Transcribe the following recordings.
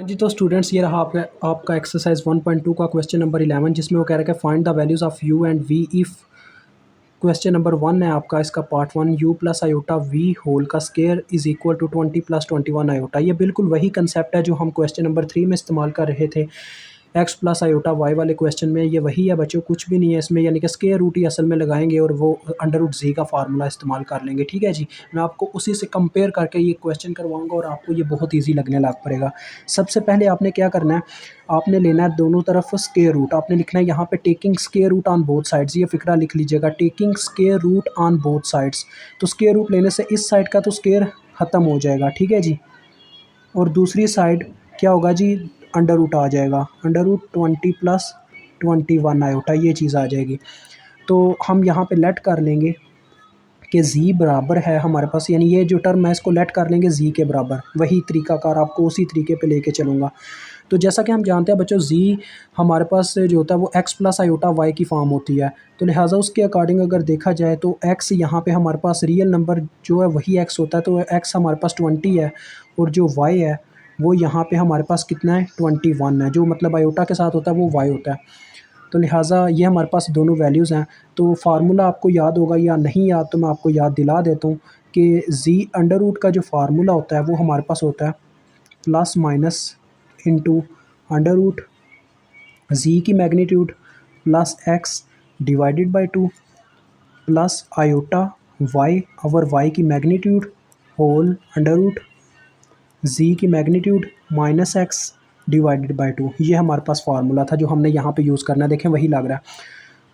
जी तो स्टूडेंट्स ये रहा आपका एक्सरसाइज 1.2 का क्वेश्चन नंबर 11 जिसमें वो कह रहा है find the values of u and v if question number 1 है आपका इसका part 1 u plus iota v whole का square is equal to 20 plus 21 iota. ये बिल्कुल वही कंसेप्ट है जो हम क्वेश्चन नंबर 3 में इस्तेमाल कर रहे थे एक्स प्लस आयोटा वाई वाले क्वेश्चन में। ये वही है बच्चों, कुछ भी नहीं है इसमें, यानी कि स्केयर रूट ही असल में लगाएंगे और वो अंडर रूट जी का फार्मूला इस्तेमाल कर लेंगे। ठीक है जी, मैं आपको उसी से कंपेयर करके ये क्वेश्चन करवाऊंगा और आपको ये बहुत ईजी लगने लग पड़ेगा। सबसे पहले आपने क्या करना है, आपने लेना है दोनों तरफ स्केयर रूट। आपने लिखना है यहाँ पे taking square root on both sides, ये फिक्रा लिख लीजिएगा, taking square root on both sides. तो स्केयर रूट लेने से इस साइड का तो स्केयर ख़त्म हो जाएगा, ठीक है जी, और दूसरी साइड क्या होगा जी, अंडर रूट आ जाएगा, अंडर रूट 20 प्लस 21 आयोटा, ये चीज़ आ जाएगी। तो हम यहाँ पे लेट कर लेंगे कि z बराबर है हमारे पास, यानी ये जो टर्म है इसको लेट कर लेंगे z के बराबर। वही तरीकाकार आपको उसी तरीके पे लेके चलूँगा। तो जैसा कि हम जानते हैं बच्चों, z हमारे पास जो होता है वो x प्लस आयोटा y की फॉर्म होती है। तो लिहाजा उसके अकॉर्डिंग अगर देखा जाए तो x यहाँ पे हमारे पास रियल नंबर जो है वही x होता है, तो x हमारे पास 20 है और जो y है वो यहाँ पे हमारे पास कितना है, 21 है। जो मतलब आयोटा के साथ होता है वो y होता है। तो लिहाजा ये हमारे पास दोनों वैल्यूज़ हैं। तो फार्मूला आपको याद होगा या नहीं याद, तो मैं आपको याद दिला देता हूँ कि z अंडर रूट का जो फार्मूला होता है वो हमारे पास होता है plus minus into under root z की magnitude plus x divided by 2 plus iota y over y की magnitude whole under root z की magnitude minus x divided by 2। ये हमारे पास फार्मूला था जो हमने यहाँ पे यूज़ करना है। देखें वही लग रहा है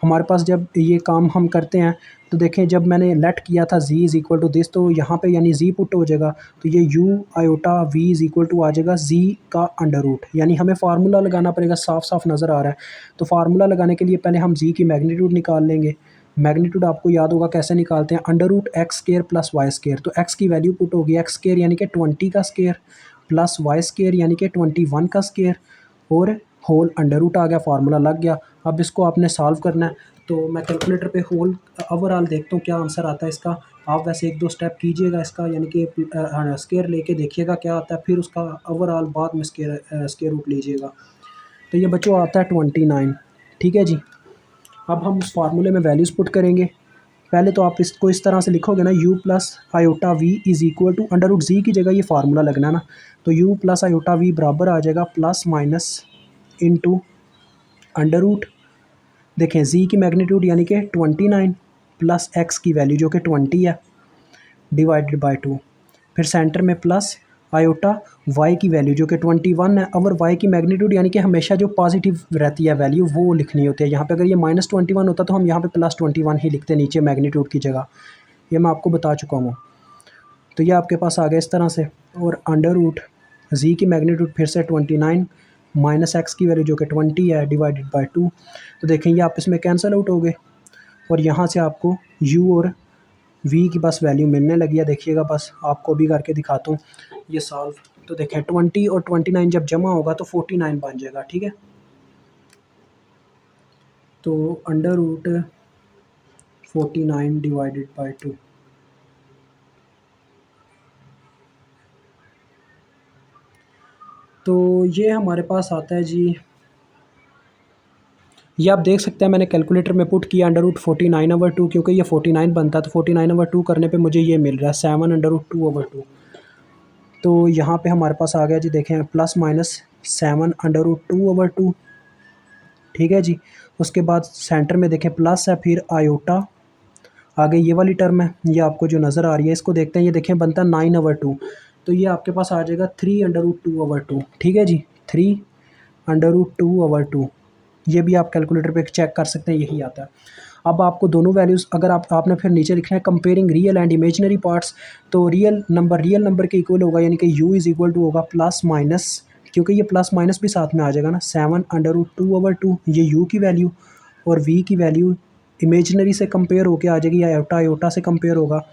हमारे पास। जब ये काम हम करते हैं तो देखें, जब मैंने लेट किया था z is equal to this, तो यहाँ पे यानी z पुट हो जाएगा, तो ये u iota v is equal to आ जाएगा z का अंडर रूट। यानी हमें फार्मूला लगाना पड़ेगा, साफ साफ नज़र आ रहा है। तो फार्मूला लगाने के लिए पहले हम z की मैग्नीट्यूड निकाल लेंगे। मैग्नीट्यूड आपको याद होगा कैसे निकालते हैं, under root x square plus y square. तो x की वैल्यू पुट होगी, एक्स स्केयर यानी कि 20 का स्केयर प्लस वाई स्केयर यानी कि 21 का स्केयर और होल अंडर रूट आ गया, फार्मूला लग गया। अब इसको आपने सॉल्व करना है। तो मैं कैलकुलेटर पे होल ओवरऑल देखता हूँ क्या आंसर आता है इसका। आप वैसे एक दो स्टेप कीजिएगा इसका, यानी कि स्केयर लेके देखिएगा क्या आता है, फिर उसका ओवरऑल बाद में स्केयर रूट लीजिएगा। तो ये बच्चों आता है 29, ठीक है जी। अब हम उस फार्मूले में वैल्यूज़ पुट करेंगे। पहले तो आप इसको इस तरह से लिखोगे ना, u plus iota v is equal to under root z की जगह ये फार्मूला लगना ना, तो u प्लस आयोटा वी बराबर आ जाएगा plus minus into under root, देखें z की मैग्नीट्यूड यानी कि 29 प्लस x की वैल्यू जो कि 20 है डिवाइडेड बाई 2, फिर सेंटर में प्लस आयोटा y की वैल्यू जो कि 21 है, और y की मैग्नीट्यूड यानी कि हमेशा जो पॉजिटिव रहती है वैल्यू वो लिखनी होती है। यहाँ पे अगर ये -21 होता तो हम यहाँ पे +21 ही लिखते नीचे मैग्नीट्यूड की जगह, ये मैं आपको बता चुका हूँ। तो ये आपके पास आ गया इस तरह से, और अंडर रूट z की मैग्नीट्यूड फिर से 29 माइनस एक्स की वैल्यू जो कि 20 है डिवाइडेड बाई 2। तो देखें ये आप इसमें कैंसिल आउट हो गए और यहाँ से आपको u और v की बस वैल्यू मिलने लगी है। देखिएगा बस आपको भी करके दिखाता हूँ ये सॉल्व। तो देखें 20 और 29 जब जमा होगा तो 49 बन जाएगा, ठीक है। तो अंडर रूट 49 डिवाइडेड बाई 2, तो ये हमारे पास आता है जी, ये आप देख सकते हैं मैंने कैलकुलेटर में पुट किया अंडर रूट 49/2, क्योंकि ये 49 बनता है तो 49/2 करने पे मुझे ये मिल रहा है 7 अंडर रूट 2/2। तो यहाँ पे हमारे पास आ गया जी, देखें प्लस माइनस 7 अंडर रूट 2/2, ठीक है जी। उसके बाद सेंटर में देखें प्लस है, फिर आयोटा आगे ये वाली टर्म है, ये आपको जो नज़र आ रही है इसको देखते हैं। ये देखें बनता है 9/2, तो ये आपके पास आ जाएगा 3 अंडर रूट 2/2, ठीक है जी, 3 अंडर रूट 2/2। ये भी आप कैलकुलेटर पे चेक कर सकते हैं, यही आता है। अब आपको दोनों वैल्यूज़ अगर आपने फिर नीचे लिखना है comparing real and imaginary parts, तो रियल नंबर के इक्वल होगा, यानी कि u इज़ इक्वल टू होगा प्लस माइनस, क्योंकि ये प्लस माइनस भी साथ में आ जाएगा ना, 7 अंडर रूट 2/2 ये u की वैल्यू, और v की वैल्यू इमेजिनरी से कंपेयर होकर आ जाएगी, या आयोटा से कंपेयर होगा,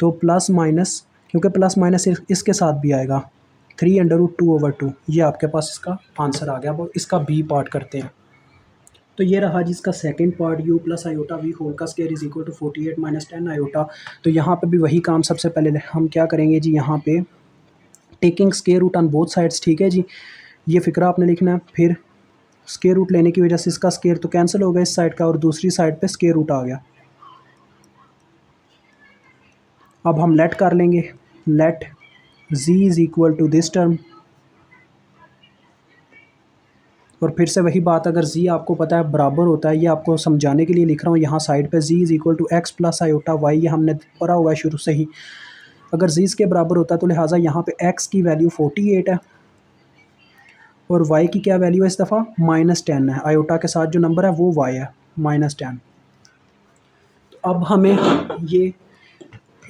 तो प्लस माइनस, क्योंकि प्लस माइनस इसके साथ भी आएगा 3 अंडर रूट 2/2। ये आपके पास इसका आंसर आ गया। अब इसका बी पार्ट करते हैं। तो ये रहा जिसका second part, u plus iota v whole का square is equal to 48 minus 10 iota. तो यहाँ पे भी वही काम सबसे पहले हम क्या करेंगे जी, यहाँ पे taking square root on both sides, ठीक है जी। ये फ़िक्रा आपने लिखना है। फिर स्क्वायर रूट लेने की वजह से इसका स्क्वायर तो कैंसिल हो गया इस साइड का, और दूसरी साइड पे स्क्वायर रूट आ गया। अब हम लेट कर लेंगे, let z is equal to this term, और फिर से वही बात, अगर z आपको पता है बराबर होता है, ये आपको समझाने के लिए लिख रहा हूँ यहाँ साइड पे, z is equal to x plus iota y, ये हमने पढ़ा हुआ है शुरू से ही। अगर z इसके बराबर होता है तो लिहाजा यहाँ पे x की वैल्यू 48 है और y की क्या वैल्यू है इस दफ़ा -10 है। आयोटा के साथ जो नंबर है वो y है -10। तो अब हमें ये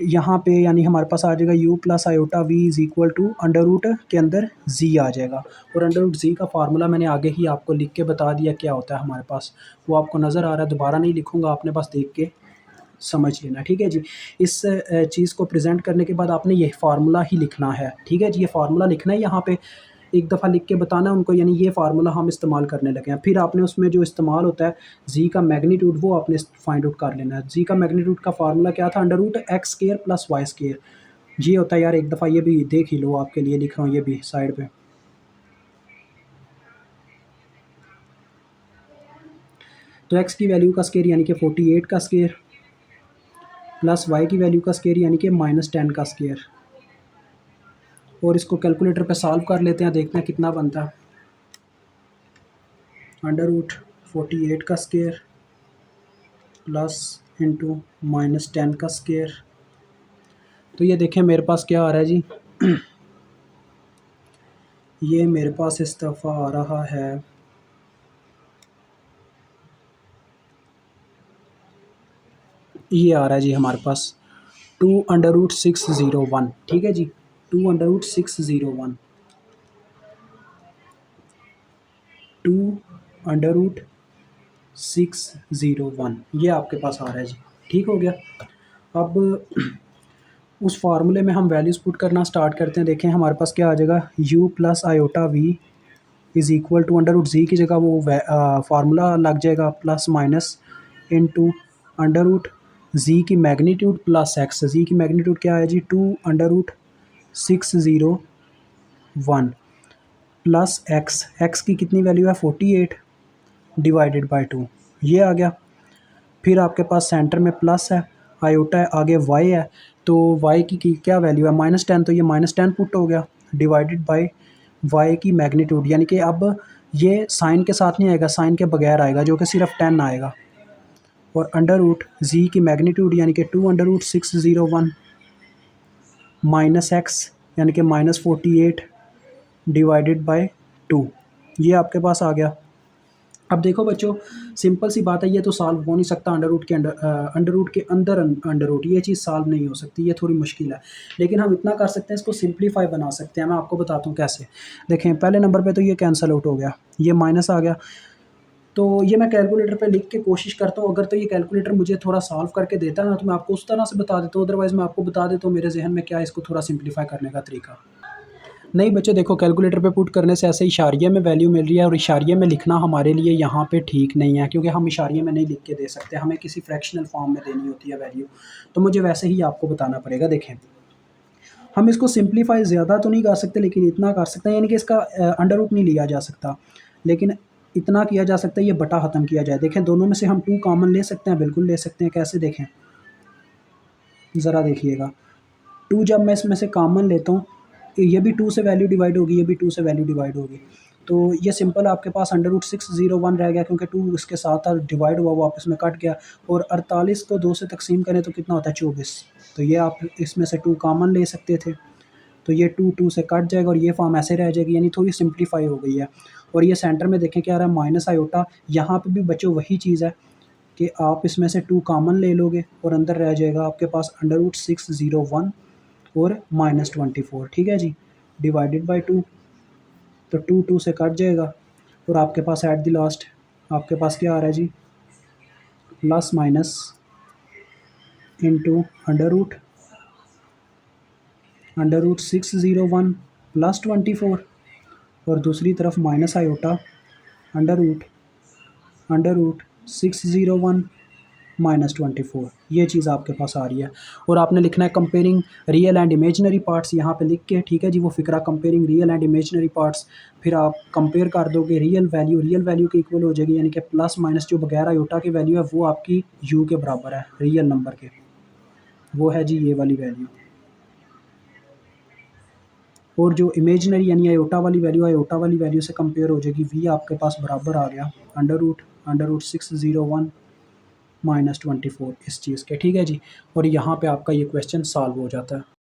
यहाँ पे यानी हमारे पास आ जाएगा u plus iota v is equal to under root के अंदर z आ जाएगा। और अंडर रूट z का फार्मूला मैंने आगे ही आपको लिख के बता दिया क्या होता है हमारे पास, वो आपको नज़र आ रहा है, दोबारा नहीं लिखूँगा, आपने बस देख के समझ लेना। ठीक है जी। इस चीज़ को प्रेजेंट करने के बाद आपने ये फार्मूला ही लिखना है। ठीक है जी, ये फार्मूला लिखना है यहाँ पे, एक दफ़ा लिख के बताना उनको, यानी ये फार्मूला हम इस्तेमाल करने लगे हैं। फिर आपने उसमें जो इस्तेमाल होता है जी का मैग्नीट्यूड, वो आपने फाइंड आउट कर लेना है। जी का मैग्नीट्यूड का फार्मूला क्या था, under root x square plus y square, ये होता है यार, एक दफ़ा ये भी देख ही लो, आपके लिए लिख रहा हूँ ये भी साइड पे। तो एक्स की वैल्यू का स्क्वायर यानी कि 48 का स्क्वायर प्लस वाई की वैल्यू का स्क्वायर यानी कि -10 का स्क्वायर, और इसको कैलकुलेटर पे सॉल्व कर लेते हैं, देखते हैं कितना बनता है। अंडर रूट 48 का स्क्वायर प्लस इंटू -10 का स्क्वायर, तो ये देखें मेरे पास क्या आ रहा है जी ये मेरे पास इस दफ़ा आ रहा है ये आ रहा है जी हमारे पास 2√601। ठीक है जी, 2√601, 2√601, ये आपके पास आ रहा है जी। ठीक हो गया। अब उस फार्मूले में हम वैल्यूज़ पुट करना स्टार्ट करते हैं। देखें हमारे पास क्या आ जाएगा, u plus iota v is equal to under root z की जगह वो फार्मूला लग जाएगा plus minus into under root z की मैग्नीट्यूड प्लस एक्स, जी की मैग्नीट्यूड क्या है जी 2√601 प्लस एक्स, एक्स की कितनी वैल्यू है 48 डिवाइडेड बाई 2, ये आ गया। फिर आपके पास सेंटर में प्लस है, आयोटा है, आगे y है, तो y की क्या वैल्यू है -10, तो ये -10 पुट हो गया डिवाइडेड बाय y की मैग्नीट्यूड, यानी कि अब ये साइन के साथ नहीं आएगा, साइन के बगैर आएगा, जो कि सिर्फ 10 आएगा, और अंडर रूट जी की मैग्नीट्यूड यानी कि 2√601 माइनस एक्स यानी कि -48 डिवाइडेड बाय 2, ये आपके पास आ गया। अब देखो बच्चों, सिंपल सी बात है, ये तो सॉल्व हो नहीं सकता अंडर रूट के अंदर अंडर रूट, ये चीज़ सॉल्व नहीं हो सकती, ये थोड़ी मुश्किल है। लेकिन हम इतना कर सकते हैं, इसको सिंप्लीफाई बना सकते हैं। मैं आपको बताता हूँ कैसे। देखें पहले नंबर पे तो ये कैंसिल आउट हो गया, ये माइनस आ गया, तो ये मैं कैलकुलेटर पे लिख के कोशिश करता हूँ। अगर तो ये कैलकुलेटर मुझे थोड़ा सॉल्व करके देता है ना, तो मैं आपको उस तरह से बता देता हूँ, अदरवाइज़ मैं आपको बता देता हूँ मेरे जहन में क्या है, इसको थोड़ा सिंप्लीफाई करने का तरीका। नहीं बच्चे देखो, कैलकुलेटर पे पुट करने से ऐसे इशारिये में वैल्यू मिल रही है, और इशारिये में लिखना हमारे लिए यहाँ पे ठीक नहीं है, क्योंकि हम इशारिये में नहीं लिख के दे सकते, हमें किसी फ्रैक्शनल फॉर्म में देनी होती है वैल्यू, तो मुझे वैसे ही आपको बताना पड़ेगा। देखें हम इसको सिंप्लीफाई ज़्यादा तो नहीं कर सकते, लेकिन इतना कर सकते हैं, यानी कि इसका अंडर रूट नहीं लिया जा सकता, लेकिन इतना किया जा सकता है, ये बटा ख़त्म किया जाए। देखें दोनों में से हम 2 कॉमन ले सकते हैं, बिल्कुल ले सकते हैं। कैसे देखें ज़रा देखिएगा, 2 जब मैं इसमें से कॉमन लेता हूँ, ये भी 2 से वैल्यू डिवाइड होगी, ये भी 2 से वैल्यू डिवाइड होगी, तो ये सिंपल आपके पास √601 रह गया, क्योंकि 2 इसके साथ डिवाइड हुआ, वो आपस में कट गया, और 48 को 2 से तकसीम करें तो कितना होता है 24, तो ये आप इसमें से 2 कॉमन ले सकते थे, तो ये 2 से कट जाएगा, और ये फॉर्म ऐसे रह जाएगी, यानी थोड़ी सिंप्लीफाई हो गई है। और ये सेंटर में देखें क्या आ रहा है, माइनस आयोटा, यहाँ पर भी बच्चों वही चीज़ है कि आप इसमें से 2 कॉमन ले लोगे, और अंदर रह जाएगा आपके पास √601 और -24। ठीक है जी, डिवाइडेड बाई 2, तो 2 से कट जाएगा, और आपके पास एट द लास्ट आपके पास क्या आ रहा है जी, प्लस माइनस इंटू √601 प्लस 24, और दूसरी तरफ माइनस आयोटा अंडर रूट 601 -24, ये चीज़ आपके पास आ रही है। और आपने लिखना है comparing real and imaginary parts, यहाँ पे लिख के, ठीक है जी, वो फ़िक्रा comparing real and imaginary parts, फिर आप कंपेयर कर दोगे रियल वैल्यू के इक्वल हो जाएगी, यानी कि प्लस माइनस जो बगैर आयोटा की वैल्यू है वो आपकी यू के बराबर है रियल नंबर के, वो है जी ये वाली वैल्यू। और जो इमेजिनरी यानी आयोटा वाली वैल्यू से कंपेयर हो जाएगी, वी आपके पास बराबर आ गया अंडर रूट 601 -24 इस चीज़ के, ठीक है जी। और यहाँ पे आपका ये क्वेश्चन सॉल्व हो जाता है।